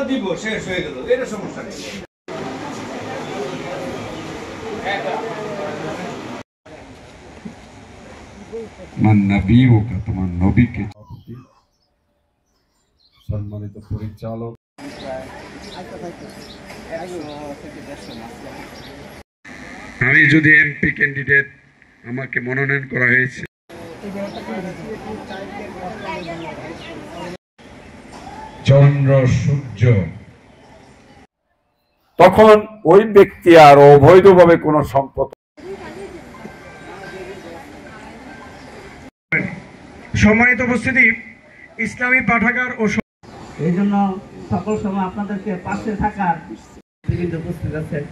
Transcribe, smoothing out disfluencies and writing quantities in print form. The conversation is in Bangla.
দিব শেষ হয়ে গেল, এটা সমস্যা নেই। তোমার নবীকে সম্মানিত পরিচালক, আমি যদি এমপি ক্যান্ডিডেট আমাকে মনোনয়ন করা হয়েছে, চন্দ্র সূর্য, তখন ওই ব্যক্তি আর অবৈধভাবে কোন সম্পদ। সম্মানিত উপস্থিতি, ইসলামী পাঠাগার ও এই জন্য সকল সময় আপনাদেরকে পাশে থাকার উপস্থিত আছেন।